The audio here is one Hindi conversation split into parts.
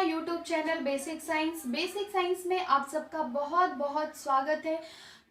My YouTube channel basic science में आप सबका बहुत बहुत स्वागत है।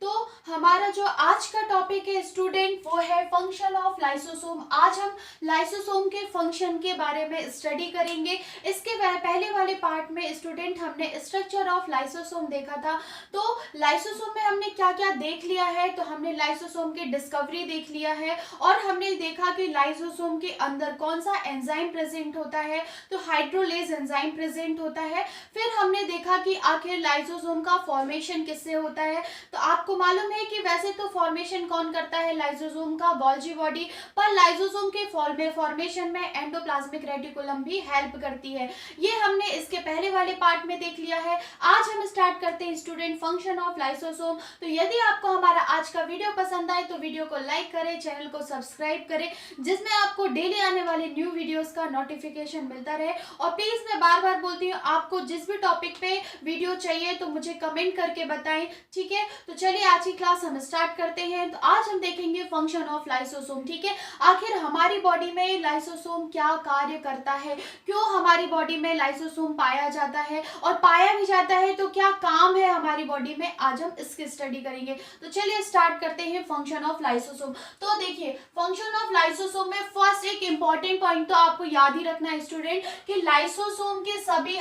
तो हमारा जो आज का टॉपिक है स्टूडेंट वो है फंक्शन ऑफ लाइसोसोम। आज हम लाइसोसोम के फंक्शन के बारे में स्टडी करेंगे। इसके पहले वाले पार्ट में स्टूडेंट हमने स्ट्रक्चर ऑफ लाइसोसोम देखा था। तो लाइसोसोम में हमने क्या क्या देख लिया है, तो हमने लाइसोसोम की डिस्कवरी देख लिया है और हमने देखा कि लाइसोसोम के अंदर कौन सा एंजाइम प्रेजेंट होता है, तो हाइड्रोलेज एंजाइम प्रेजेंट होता है। फिर हमने देखा कि आखिर लाइसोसोम का फॉर्मेशन किससे होता है। तो आपको मालूम है कि वैसे तो फॉर्मेशन कौन करता है लाइसोसोम का, गोल्जी बॉडी, पर लाइसोसोम के फॉर्मेशन में एंडोप्लाज्मिक रेटिकुलम भी हेल्प करती है। ये हमने इसके पहले वाले पार्ट में देख लिया है। आज हम स्टार्ट करते हैं स्टूडेंट फंक्शन ऑफ लाइसोसोम। तो यदि आपको हमारा आज का वीडियो पसंद आए तो वीडियो को लाइक करें, चैनल को सब्सक्राइब करें, जिसमें आपको डेली आने वाले न्यू वीडियोस का नोटिफिकेशन मिलता रहे। और प्लीज मैं बार बार बोलती हूँ, आपको जिस भी टॉपिक पे वीडियो चाहिए तो मुझे कमेंट करके बताएं, ठीक है। तो चलिए आज की क्लास हम स्टार्ट करते हैं। तो आज हम देखेंगे फंक्शन ऑफ लाइसोसोम, ठीक है। आखिर हमारी बॉडी में लाइसोसोम क्या कार्य करता है, क्यों हमारी बॉडी में लाइसोसोम पाया जाता है, और पाया भी जाता है तो क्या काम है हमारी बॉडी में, आज हम इसकी स्टडी करेंगे। तो चलिए स्टार्ट करते हैं फंक्शन ऑफ लाइसोसोम। तो देखिए फंक्शन ऑफ लाइसोसोम में फर्स्ट एक इंपॉर्टेंट पॉइंट तो आपको याद ही रखना है स्टूडेंट कि लाइसोसोम के सभी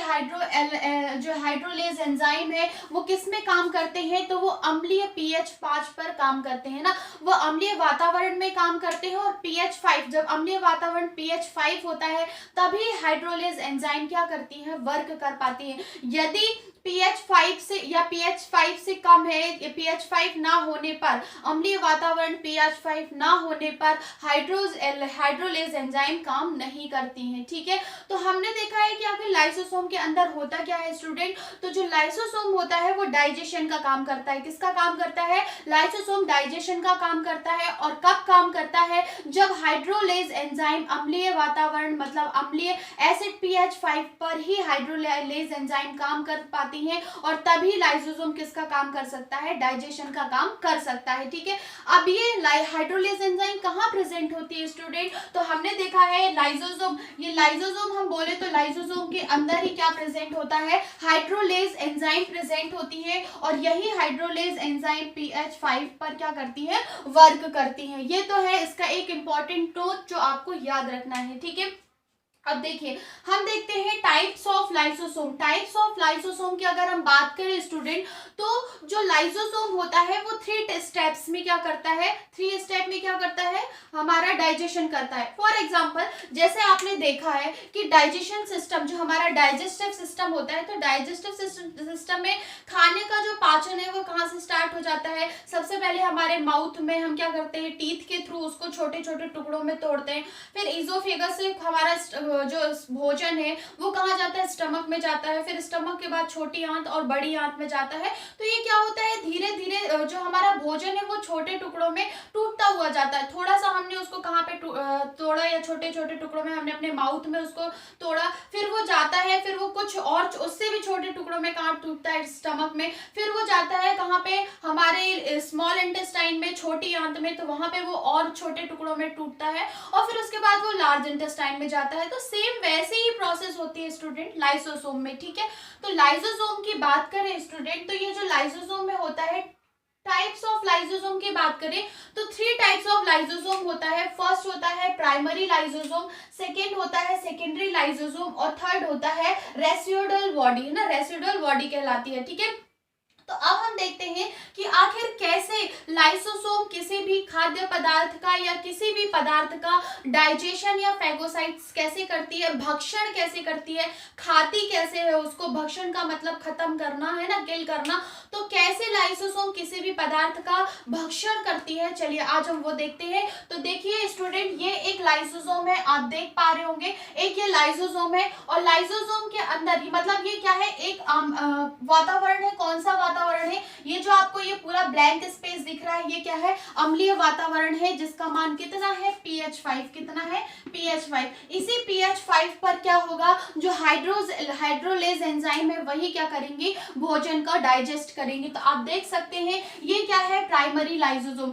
जो हाइड्रोलेज एंजाइम है वो किस में काम करते हैं, तो वो अम्लीय pH 5 पर काम करते हैं ना, वो अम्लीय वातावरण में काम करते हैं। और pH 5, जब अम्लीय वातावरण pH 5 होता है तभी हाइड्रोलेज एंजाइम क्या करती है, वर्क कर पाती है। यदि pH 5 से या pH 5 से कम है, pH 5 ना होने पर, अम्लीय वातावरण pH 5 ना होने पर हाइड्रोलेज एंजाइम काम नहीं करती हैं, ठीक है। तो हमने देखा है कि आखिर लाइसोसोम के अंदर होता क्या है स्टूडेंट, तो जो लाइसोसोम होता है वो डाइजेशन का काम करता है। किसका काम करता है, लाइसोसोम डाइजेशन का काम करता है। और कब काम करता है, जब हाइड्रोलेज एंजाइम अम्लीय वातावरण मतलब अम्लीय एसिड pH 5 पर ही हाइड्रोलेज एंजाइम काम कर पाते हैं, और तभी लाइसोसोम किसका काम कर सकता है, डाइजेशन का काम कर सकता है, ठीक है। अब ये हाइड्रोलेज एंजाइम कहाँ प्रेजेंट होती है स्टूडेंट, तो हमने देखा है लाइसोसोम, ये लाइसोसोम हम बोले तो लाइसोसोम के अंदर ही क्या प्रेजेंट होता है, हाइड्रोलेज एंजाइम प्रेजेंट होती है। और यही हाइड्रोलेज एंजाइम pH 5 पर क्या करती है, वर्क करती है। ये तो है इसका एक इंपॉर्टेंट नोट जो आपको याद रखना है, ठीक है। अब देखिए हम देखते हैं types of lysosome. Types of lysosome की अगर हम बात करें स्टूडेंट, तो जो लाइसोसोम होता है वो 3 स्टेप्स में क्या करता है, 3 स्टेप में क्या करता है, हमारा डाइजेशन करता है। फॉर एग्जांपल जैसे आपने देखा है कि डाइजेशन सिस्टम, जो हमारा डाइजेस्टिव सिस्टम होता है, तो डाइजेस्टिव सिस्टम में खाने का जो पाचन है वो कहाँ से स्टार्ट हो जाता है, सबसे पहले हमारे माउथ में हम क्या करते हैं, टीथ के थ्रू उसको छोटे छोटे टुकड़ों में तोड़ते हैं। फिर इजोफेगस से हमारा जो भोजन है वो कहाँ जाता है, स्टमक में जाता है। फिर स्टमक के बाद छोटी आंत और बड़ी आंत में जाता है। तो ये क्या होता है, धीरे धीरे जो हमारा भोजन है वो छोटे टुकड़ों में टूटता हुआ जाता है। थोड़ा सा हमने उसको कहाँ पे तोड़ा, या छोटे छोटे टुकड़ों में हमने अपने माउथ में उसको तोड़ा, फिर वो जाता है, फिर वो कुछ और उससे भी छोटे टुकड़ों में कहाँ टूटता है, स्टमक में। फिर वो जाता है कहाँ पे, हमारे स्मॉल इंटेस्टाइन में, छोटी आंत में, तो वहां पे वो और छोटे टुकड़ों में टूटता है। और फिर उसके बाद वो लार्ज इंटेस्टाइन में जाता है। तो सेम वैसे ही प्रोसेस होती है स्टूडेंट लाइसोसोम में, ठीक है। तो लाइसोसोम की बात करें स्टूडेंट, तो ये जो लाइसोसोम में होता है, टाइप्स ऑफ लाइसोसोम की बात करें तो 3 टाइप्स ऑफ लाइसोसोम होता है। फर्स्ट होता है प्राइमरी लाइसोसोम, सेकेंड होता है सेकेंडरी लाइसोसोम, और थर्ड होता है रेसिडुअल बॉडी, ना रेसिडुअल बॉडी कहलाती है, ठीक है। तो अब हम देखते हैं कि आखिर कैसे लाइसोसोम किसी भी खाद्य पदार्थ का या किसी भी पदार्थ का डाइजेशन या फैगोसाइट्स कैसे करती है, भक्षण कैसे करती है, खाती कैसे है उसको, भक्षण का मतलब खत्म करना है ना, किल करना। तो कैसे लाइसोसोम किसी भी पदार्थ का भक्षण करती है, चलिए आज हम वो देखते हैं। तो देखिए स्टूडेंट, ये एक लाइसोसोम है, आप देख पा रहे होंगे, एक ये लाइसोसोम है। और लाइसोसोम के अंदर मतलब ये क्या है, एक वातावरण है। कौन सा वातावरण है, ये जो आपको ये पूरा ब्लैंक स्पेस दिख रहा है, ये क्या है, अम्लीय वातावरण है, जिसका मान कितना है, pH 5, कितना है, pH 5। इसी pH 5 पर क्या होगा, जो हाइड्रोलेज एंजाइम है वही क्या करेंगे, भोजन का डाइजेस्ट करेंगे। तो आप देख सकते हैं ये क्या है, प्राइमरी लाइसोसोम।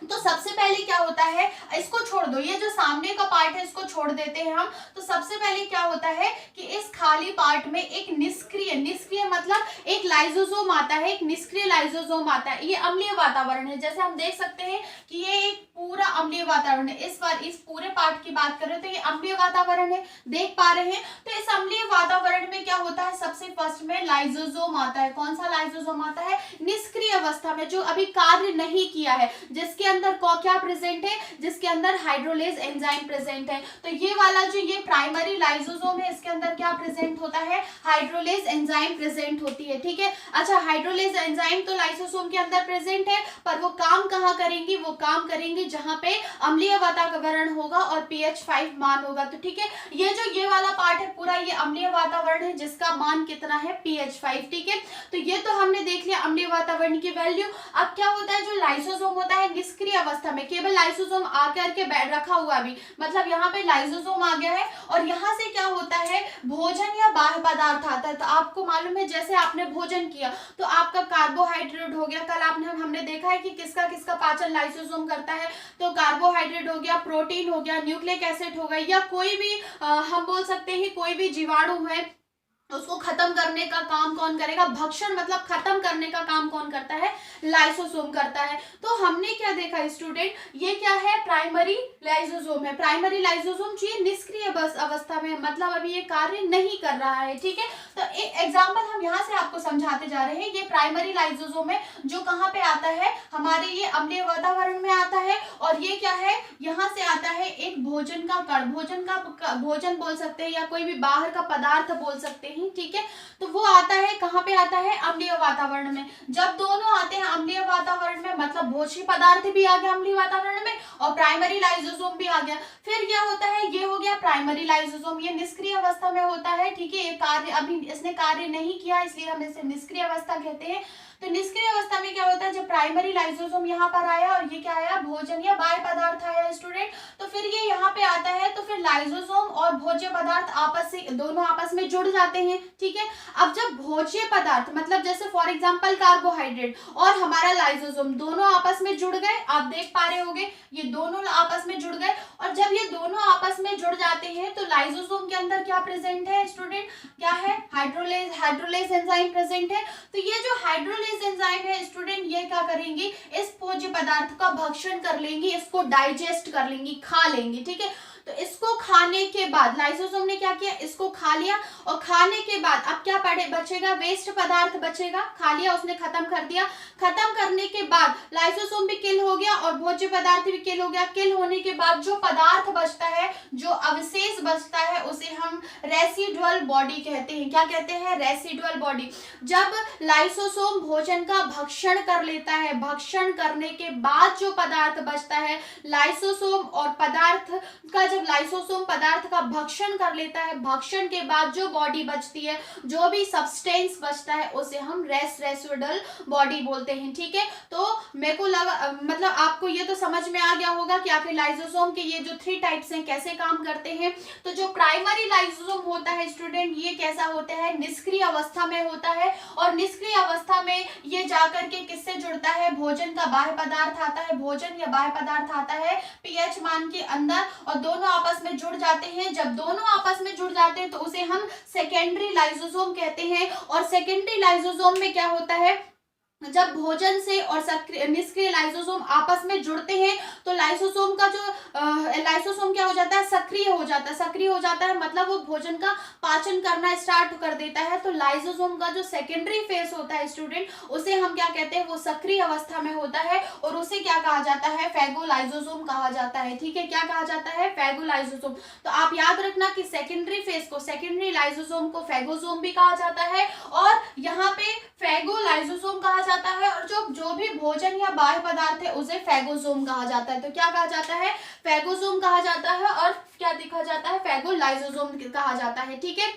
तो सबसे पहले क्या होता है, इसको छोड़ दो, ये जो सामने का पार्ट है इसको छोड़ देते हैं हम। तो सबसे पहले क्या होता है कि इस खाली पार्ट में एक निष्क्रिय, निष्क्रिय मतलब एक लाइसोसोम आता है, एक निष्क्रिय लाइसोसोम आता है। ये अम्लीय वातावरण है, जैसे हम देख सकते हैं कि ये एक पूरा अम्लीय वातावरण है। इस बार इस पूरे पार्ट की बात करें तो ये अम्लीय वातावरण है, देख पा रहे हैं। तो इस अम्लीय वातावरण में क्या होता है, सबसे फर्स्ट में लाइसोसोम आता है। कौन सा लाइसोसोम आता है, निष्क्रिय अवस्था में, जो अभी कार्य नहीं किया है, जिसके अंदर क्या प्रेजेंट है, जिसके अंदर हाइड्रोलेज एंजाइम प्रेजेंट है। तो ये वाला जो ये प्राइमरी लाइसोसोम है, इसके अंदर क्या प्रेजेंट होता है, हाइड्रोलेज एंजाइम प्रेजेंट होती है। ठीक है, अच्छा, हाइड्रोलेज एंजाइम तो लाइसोसोम के अंदर प्रेजेंट है, पर वो काम कहाँ करेंगी, वो काम करेंगी जहां पे अम्लीय वातावरण होगा और pH 5 मान होगा। तो ठीक है, ये वाला पार्ट है पूरा, ये अम्लीय वातावरण है जिसका मान कितना है, pH 5। ठीक है, तो ये तो हमने देख लिया अम्लीय वातावरण की वैल्यू। अब क्या होता है, जो लाइसोसोम होता है निष्क्रिय अवस्था में, केवल लाइसोसोम आकर के बैठ रखा हुआ भी, मतलब यहाँ पे लाइसोसोम आ गया है और यहाँ से क्या होता है, भोजन या बाह्य पदार्थ आता है। तो आपको मालूम है, जैसे आपने भोजन किया तो आपका कार्बोहाइड्रेट हो गया, कल हमने देखा है कि किसका किसका पाचन लाइसोसोम करता है, तो कार्बोहाइड्रेट हो गया, प्रोटीन हो गया, न्यूक्लिक एसिड हो गया, या कोई भी हम बोल सकते हैं कोई भी जीवाणु है, उसको खत्म करने का काम कौन करेगा, भक्षण मतलब खत्म करने का काम कौन करता है, लाइसोसोम करता है। तो हमने क्या देखा स्टूडेंट, ये क्या है, प्राइमरी लाइसोसोम है। प्राइमरी लाइसोसोम ये निष्क्रिय अवस्था में, मतलब अभी ये कार्य नहीं कर रहा है। ठीक है, तो एक एग्जांपल हम यहाँ से आपको समझाते जा रहे हैं। ये प्राइमरी लाइसोसोम है जो कहाँ पे आता है, हमारे ये अम्लीय वातावरण में आता है, और ये क्या है, यहाँ से आता है एक भोजन का कण, भोजन बोल सकते हैं या कोई भी बाहर का पदार्थ बोल सकते हैं। ठीक है, तो वो आता है कहाँ पे आता है, अम्लीय वातावरण में। जब दोनों आते हैं अम्लीय वातावरण में, मतलब भोज्य पदार्थ भी आ गया अम्लीय वातावरण में और प्राइमरी लाइसोसोम भी आ गया, फिर क्या होता है, ये हो गया प्राइमरी लाइसोसोम, ये निष्क्रिय अवस्था में होता है। ठीक है, ये कार्य अभी इसने कार्य नहीं किया, इसलिए हम इसे निष्क्रिय अवस्था कहते हैं। तो निष्क्रिय अवस्था में क्या होता है, जब प्राइमरी लाइसोसोम यहाँ पर आया और ये क्या आया, भोजन या बाह्य पदार्थ आया स्टूडेंट, तो फिर ये यहाँ पे आता है, तो फिर लाइसोसोम और भोज्य पदार्थ दोनों आपस में जुड़ जाते हैं। ठीक है, अब जब भोज्य पदार्थ मतलब जैसे फॉर एग्जांपल कार्बोहाइड्रेट और हमारा लाइसोसोम दोनों आपस में जुड़ गए, आप देख पा रहे होंगे ये दोनों आपस में जुड़ गए, और जब ये दोनों आपस में जुड़ जाते हैं तो लाइसोसोम के अंदर क्या प्रेजेंट है स्टूडेंट, क्या है, हाइड्रोलेज एंजाइम प्रेजेंट है। तो ये जो हाइड्रोलेज एंजाइम है स्टूडेंट, ये क्या करेंगी, इस भोज्य पदार्थ का भक्षण कर लेंगी, इसको डाइजेस्ट कर लेंगी, खा लेंगी। ठीक है, तो इसको खाने के बाद लाइसोसोम ने क्या किया, इसको खा लिया, और खाने के बाद अब क्या बचेगा, वेस्ट पदार्थ बचेगा, खा लिया उसने, खत्म कर दिया। खत्म करने के बाद लाइसोसोम भी किल हो गया और भोज्य पदार्थ भी किल हो गया। किल होने के बाद जो पदार्थ बचता है, जो अवशेष बचता है, उसे हम रेसिडुअल बॉडी कहते हैं। क्या कहते हैं, रेसिडुअल बॉडी। जब लाइसोसोम भोजन का भक्षण कर लेता है, भक्षण करने के बाद जो पदार्थ बचता है, लाइसोसोम और पदार्थ का, जब लाइसोसोम पदार्थ का भक्षण कर लेता है, भक्षण के बाद जो बॉडी बचती है, जो भी सब्सटेंस बचता है, उसे हम रेसिडुअल बॉडी बोलते हैं। ठीक है, तो मेरे को लगा, मतलब आपको ये तो समझ में आ गया होगा कि आखिर लाइसोसोम के ये जो 3 टाइप्स हैं कैसे काम करते हैं। तो जो प्राइमरी लाइसोसोम होता है स्टूडेंट, ये कैसा होता है, निष्क्रिय अवस्था में होता है, और निष्क्रिय अवस्था में ये जाकर के किससे जुड़ता है, भोजन का बाह्य पदार्थ आता है, भोजन या बाह्य पदार्थ आता है pH मान के अंदर, और दोनों आपस में जुड़ जाते हैं। जब दोनों आपस में जुड़ जाते हैं तो उसे हम सेकेंडरी लाइसोसोम कहते हैं। और सेकेंडरी लाइसोसोम में क्या होता है, जब भोजन से और निष्क्रिय लाइसोसोम आपस में जुड़ते हैं तो लाइसोसोम का जो लाइसोसोम क्या हो जाता है, सक्रिय हो जाता है। सक्रिय हो जाता है मतलब वो भोजन का पाचन करना स्टार्ट कर देता है। तो लाइसोसोम का जो सेकेंडरी फेज होता है स्टूडेंट, उसे हम क्या कहते हैं, वो सक्रिय अवस्था में होता है, और उसे क्या कहा जाता है, फेगोलाइसोसोम कहा जाता है। ठीक है, क्या कहा जाता है, फेगोलाइसोसोम। तो आप याद रखना कि सेकेंडरी फेज को, सेकेंडरी लाइसोसोम को फेगोसोम भी कहा जाता है, और यहाँ पे फेगोलाइसोसोम कहा जाता है, और जो भी भोजन या बाह्य पदार्थ है उसे फेगोसोम कहा जाता है। तो क्या कहा जाता है, फेगोसोम कहा जाता है, और क्या देखा जाता है, फेगोलाइसोसोम कहा जाता है। ठीक है,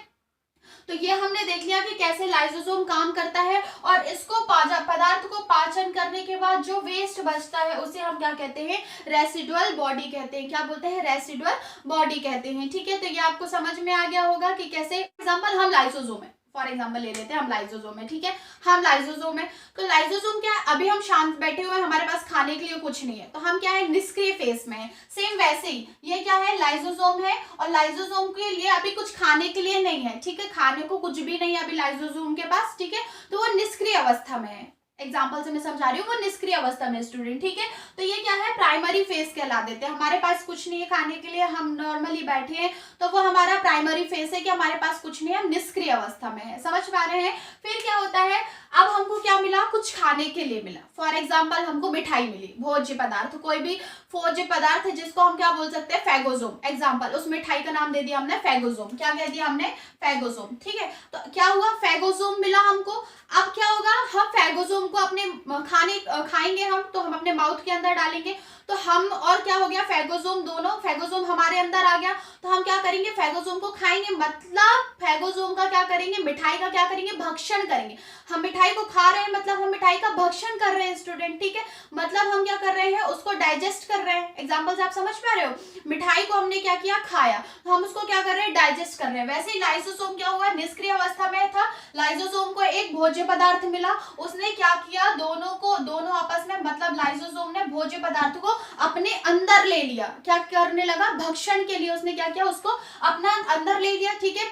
तो ये हमने देख लिया कि कैसे लाइसोसोम काम करता है, और इसको पदार्थ को पाचन करने के बाद जो वेस्ट बचता है उसे हम क्या कहते हैं, रेसिडुअल बॉडी कहते हैं। क्या बोलते हैं, रेसिडुअल बॉडी कहते हैं। ठीक है, तो ये आपको समझ में आ गया होगा कि कैसे, एग्जाम्पल हम लाइसोसोम है, फॉर एग्जाम्पल ले लेते हैं, हम लाइसोसोम है। ठीक है, हम लाइसोसोम है, तो लाइसोसोम क्या है, अभी हम शांत बैठे हुए हैं, हमारे पास खाने के लिए कुछ नहीं है, तो हम क्या है, निष्क्रिय फेज में है। सेम वैसे ही ये क्या है, लाइसोसोम है, और लाइसोसोम के लिए अभी कुछ खाने के लिए नहीं है, ठीक है, खाने को कुछ भी नहीं है अभी लाइसोसोम के पास, ठीक है, तो वो निष्क्रिय अवस्था में है। एग्जाम्पल से मैं समझा रही हूँ, वो निष्क्रिय अवस्था में स्टूडेंट, ठीक है। तो ये क्या है, प्राइमरी फेज कहला देते हैं। हमारे पास कुछ नहीं है खाने के लिए, हम नॉर्मली बैठे हैं, तो वो हमारा प्राइमरी फेज है कि हमारे पास कुछ नहीं है, हम निष्क्रिय अवस्था में है। समझ पा रहे हैं। फिर क्या होता है, अब हमको क्या मिला, कुछ खाने के लिए मिला। फॉर एग्जाम्पल हमको मिठाई मिली, भोज्य पदार्थ, कोई भी भोज्य पदार्थ है जिसको हम क्या बोल सकते हैं, फैगोसोम। एग्जाम्पल, उस मिठाई का नाम दे दिया हमने फैगोसोम। क्या कह दिया हमने, फैगोसोम, ठीक है। तो क्या हुआ, फैगोसोम मिला हमको। अब क्या होगा, हम फैगोसोम को अपने खाएंगे हम, तो हम अपने माउथ के अंदर डालेंगे, तो हम, और क्या हो गया, फैगोसोम, दोनों फैगोसोम हमारे अंदर आ गया, तो हम क्या करेंगे, फैगोसोम को खाएंगे, मतलब फैगोसोम का क्या करेंगे, मिठाई का क्या करेंगे, भक्षण करेंगे। हम मिठाई को खा रहे हैं, मतलब हम मिठाई का भक्षण कर रहे हैं स्टूडेंट, ठीक है, मतलब हम क्या कर रहे हैं, उसको डाइजेस्ट कर रहे हैं। एग्जाम्पल से आप समझ पा रहे हो, मिठाई को हमने क्या किया, खाया, तो हम उसको क्या कर रहे हैं, डाइजेस्ट कर रहे हैं। वैसे ही लाइसोसोम क्या हुआ, निष्क्रिय अवस्था में था, लाइसोसोम को एक भोज्य पदार्थ मिला, उसने क्या किया, दोनों आपस में, मतलब लाइसोसोम ने भोज्य पदार्थ को अपने अंदर ले लिया, क्या करने लगा, भक्षण के लिए उसने क्या किया, उसको अपना अंदर ले लिया, ठीक है,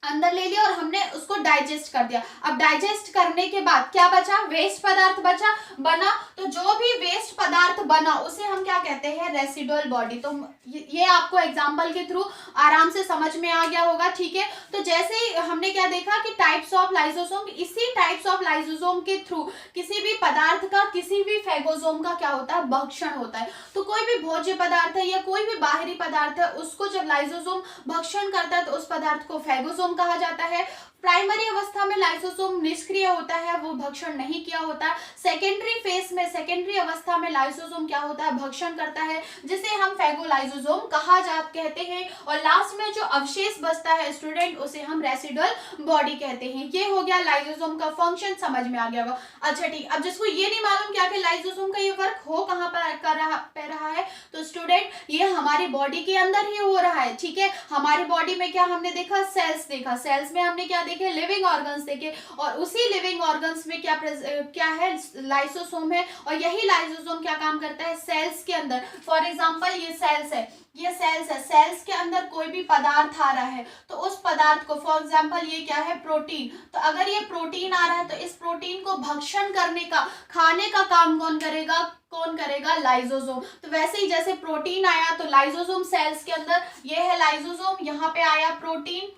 अंदर ले लिया, और हमने उसको डाइजेस्ट कर दिया। अब डाइजेस्ट करने के बाद क्या बचा, वेस्ट पदार्थ बना, तो जो भी वेस्ट पदार्थ बना उसे हम क्या कहते हैं, रेसिडुअल बॉडी। तो ये आपको एग्जांपल के थ्रू आराम से समझ में आ गया होगा, ठीक है। तो जैसे ही हमने क्या देखा कि टाइप्स ऑफ लाइसोसोम, इसी टाइप्स ऑफ लाइसोसोम के थ्रू किसी भी पदार्थ का, किसी भी फैगोसोम का क्या होता है, भक्षण होता है। तो कोई भी भोज्य पदार्थ है या कोई भी बाहरी पदार्थ है, उसको जब लाइसोसोम भक्षण करता है तो उस पदार्थ को फैगोसोम कहा जाता है। प्राइमरी अवस्था में लाइसोसोम निष्क्रिय होता है, वो भक्षण नहीं किया होता। सेकेंडरी फेज में, सेकेंडरी अवस्था में लाइसोसोम क्या होता है, भक्षण करता है, जिसे हम फैगोलाइसोसोम कहते हैं। और लास्ट में जो अवशेष बचता है स्टूडेंट, उसे हम रेसिडुअल बॉडी कहते हैं। ये हो गया लाइसोसोम का फंक्शन, समझ में आ गया होगा। अच्छा ठीक, अब जिसको ये नहीं मालूम क्या कि लाइसोसोम का ये वर्क हो कहाँ पर कर रहा है, तो स्टूडेंट ये हमारी बॉडी के अंदर ही हो रहा है, ठीक है। हमारी बॉडी में क्या हमने देखा, सेल्स देखा, सेल्स में हमने क्या देखे, लिविंग ऑर्गन्स देखे, और उसी लिविंग ऑर्गन्स में क्या है, लाइसोसोम है, और यही लाइसोसोम क्या काम करता है, सेल्स के अंदर। फॉर एग्जांपल ये सेल्स है, सेल्स के अंदर कोई भी पदार्थ आ रहा है, तो उस पदार्थ को, फॉर एग्जांपल ये क्या है, प्रोटीन, तो अगर ये प्रोटीन आ रहा है तो इस प्रोटीन को भक्षण करने का, खाने का काम कौन करेगा, लाइसोसोम। तो वैसे ही जैसे प्रोटीन आया तो लाइसोसोम सेल्स के अंदर, ये है लाइसोसोम, यहाँ पे आया प्रोटीन,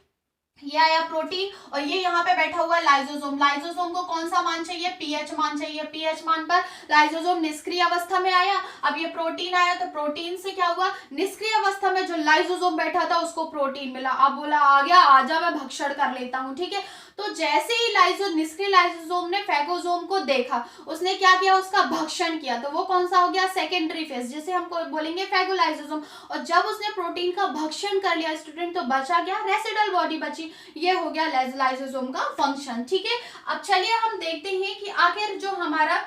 ये आया प्रोटीन, और ये यहाँ पे बैठा हुआ है लाइसोसोम। लाइसोसोम को कौन सा मान चाहिए, पीएच मान चाहिए। पीएच मान पर लाइसोसोम निष्क्रिय अवस्था में आया। अब ये प्रोटीन आया तो प्रोटीन से क्या हुआ, निष्क्रिय अवस्था में जो लाइसोसोम बैठा था उसको प्रोटीन मिला। अब बोला आ गया, आजा मैं भक्षण कर लेता हूँ, ठीक है। तो जैसे ही निष्क्रिय लाइसोसोम ने फैगोसोम को देखा, उसने क्या किया, उसका भक्षण किया, तो वो कौन सा हो गया, सेकेंडरी फेज, जिसे हम बोलेंगे फैगोलाइसोसोम। और जब उसने प्रोटीन का भक्षण कर लिया स्टूडेंट, तो बचा क्या, रेसिडुअल बॉडी बची। ये हो गया लाइसोसोम का फंक्शन, ठीक है। अब चलिए हम देखते हैं कि आखिर जो हमारा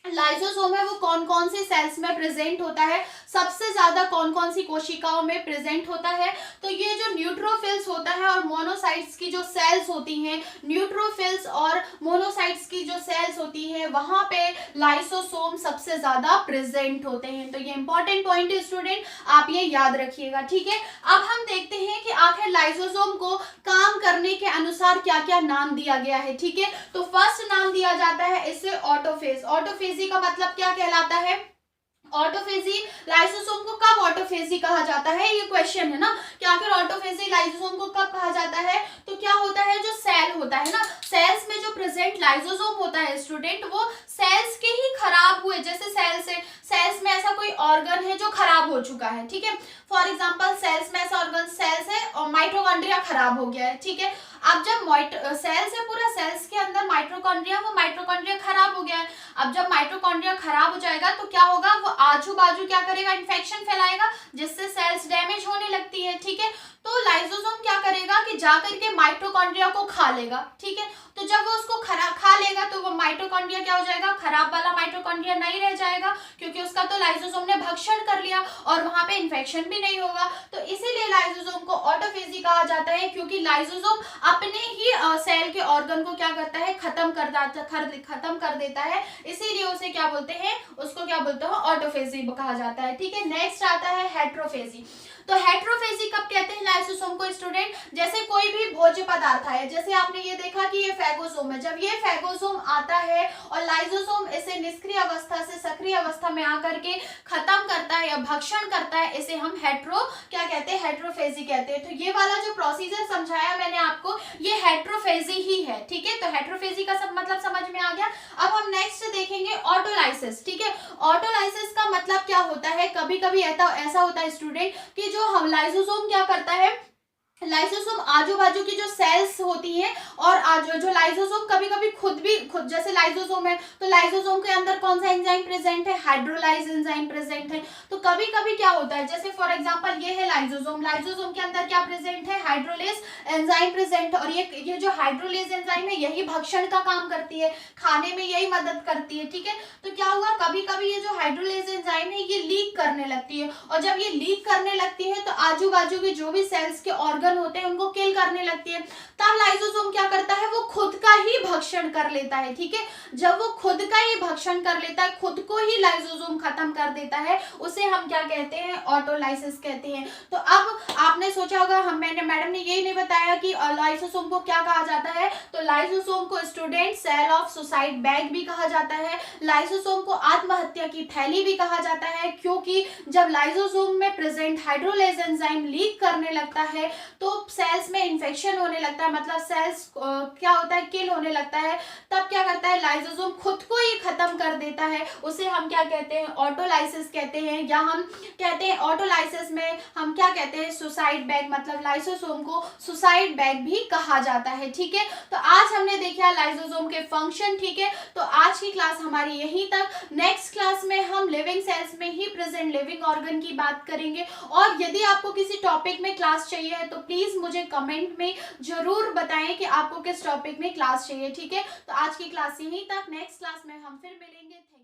लाइसोसोम है वो कौन कौन से सेल्स में प्रेजेंट होता है, सबसे ज्यादा कौन कौन सी कोशिकाओं में प्रेजेंट होता है। तो ये जो न्यूट्रोफिल्स होता है और मोनोसाइट्स की जो सेल्स होती हैं, न्यूट्रोफिल्स और मोनोसाइट्स की जो सेल्स होती हैं, वहां पे लाइसोसोम सबसे ज्यादा प्रेजेंट होते हैं। तो ये इंपॉर्टेंट पॉइंट है स्टूडेंट, आप ये याद रखिएगा, ठीक है। अब हम देखते हैं कि आखिर लाइसोसोम को काम करने के अनुसार क्या क्या नाम दिया गया है, ठीक है। तो फर्स्ट नाम दिया जाता है इसे ऑटोफेज। ऑटोफेजी का मतलब क्या कहलाता है, ऑटोफेजी। लाइसोसोम को कब ऑटोफेजी कहा जाता है, ये क्वेश्चन है ना, कि आखिर ऑटोफेजी लाइसोसोम को कब कहा जाता है। तो क्या होता है, जो सेल होता है ना, सेल्स में जो प्रेजेंट लाइसोसोम होता है स्टूडेंट, वो सेल्स के ही खराब हुए, जैसे सेल्स में ऐसा कोई ऑर्गन है जो खराब हो चुका है, ठीक है। फॉर एग्जांपल सेल्स में ऐसा ऑर्गन, सेल्स है और माइटोकॉन्ड्रिया खराब हो गया है, ठीक है। अब जब सेल्स है, पूरा सेल्स के अंदर माइटोकॉन्ड्रिया, वो माइटोकॉन्ड्रिया खराब हो गया है। अब जब माइटोकॉन्ड्रिया खराब हो जाएगा तो क्या होगा, वो आजू बाजू क्या करेगा, इन्फेक्शन फैलाएगा, जिससे सेल्स डैमेज होने लगती है, ठीक है। तो लाइसोसोम क्या करेगा कि जाकर के माइटोकॉन्ड्रिया को खा लेगा, ठीक है। तो जब वो उसको खा लेगा तो वो माइटोकॉन्ड्रिया क्या हो जाएगा, खराब वाला माइटोकॉन्ड्रिया नहीं रह जाएगा, क्योंकि उसका तो लाइसोसोम ने भक्षण कर लिया और वहां पे इन्फेक्शन भी नहीं होगा। तो इसीलिए लाइसोसोम को ऑटोफेजी कहा जाता है, क्योंकि लाइसोसोम अपने ही सेल के ऑर्गन को क्या करता है, खत्म कर देता है, इसीलिए उसे क्या बोलते हैं, उसको क्या बोलते हैं, ऑटोफेजी कहा जाता है। ठीक है, नेक्स्ट आता है हेट्रोफेजी। तो हेट्रोफेजी कब कहते हैं लाइसोसोम को स्टूडेंट, जैसे कोई भी भोज्य पदार्थ है, जैसे आपने ये देखा कि ये फेगोसोम है, जब ये फेगोसोम आता है और लाइसोसोम इसे निष्क्रिय अवस्था से सक्रिय अवस्था में आकर के खत्म करता है या भक्षण करता है, इसे हम क्या कहते हैं, हेट्रोफेजी कहते हैं। तो ये वाला जो प्रोसीजर समझाया मैंने आपको, ये हेट्रोफेजी ही है। ठीक है, तो हेट्रोफेजी का सब मतलब समझ में आ गया। अब हम नेक्स्ट देखेंगे ऑटोलाइसिस। ठीक है, ऑटोलाइसिस का मतलब क्या होता है, कभी कभी ऐसा होता है स्टूडेंट कि जो हम लाइसोसोम क्या करता है, लाइसोसोम आजू बाजू की जो सेल्स होती हैं और जो लाइसोसोम कभी कभी खुद जैसे लाइसोसोम है तो लाइसोसोम के अंदर कौन सा एंजाइम प्रेजेंट है, हाइड्रोलाइज एंजाइम प्रेजेंट है। तो कभी कभी क्या होता है, जैसे फॉर एग्जांपल ये है लाइसोसोम, लाइसोसोम के अंदर क्या प्रेजेंट है, हाइड्रोलेज एंजाइम प्रेजेंट है, और ये जो हाइड्रोलेज एंजाइम है यही भक्षण का काम करती है, खाने में यही मदद करती है। ठीक है, तो क्या हुआ, कभी कभी ये जो हाइड्रोलेज एंजाइम है ये लीक करने लगती है, और जब ये लीक करने लगती है तो आजू बाजू की जो भी सेल्स के ऑर्गन होते हैं उनको किल करने लगती है। तब लाइसोसोम क्या करता है, वो खुद का ही भक्षण कर लेता है। ठीक है, जब वो खुद का ही भक्षण कर लेता है, खुद को ही लाइसोसोम खत्म कर देता है, उसे हम क्या कहते हैं, ऑटोलाइसिस कहते हैं। तो अब आपने सोचा होगा मैडम ने यही नहीं बताया कि लाइसोसोम को क्या कहा जाता है। तो लाइसोसोम को student cell of suicide bag भी कहा जाता है, लाइसोसोम को आत्महत्या की थैली भी कहा जाता है, क्योंकि जब लाइसोसोम में प्रेजेंट हाइड्रोलेज एंजाइम लीक करने लगता है तो सेल्स में इन्फेक्शन होने लगता है, मतलब सेल्स क्या होता है, किल होने लगता है। तब क्या करता है, लाइसोसोम खुद को ही खत्म कर देता है, उसे हम क्या कहते हैं, ऑटोलाइसिस कहते हैं। या हम कहते हैं ऑटोलाइसिस में हम क्या कहते हैं, सुसाइड बैग, मतलब लाइसोसोम को सुसाइड बैग भी कहा जाता है। ठीक है, तो आज हमने देखा लाइसोसोम के फंक्शन। ठीक है, तो आज की क्लास हमारी यहीं तक। नेक्स्ट क्लास में हम लिविंग सेल्स में ही प्रेजेंट लिविंग ऑर्गन की बात करेंगे, और यदि आपको किसी टॉपिक में क्लास चाहिए है तो प्लीज मुझे कमेंट में जरूर बताएं कि आपको किस टॉपिक में क्लास चाहिए। ठीक है, तो आज की क्लास यहीं तक, नेक्स्ट क्लास में हम फिर मिलेंगे।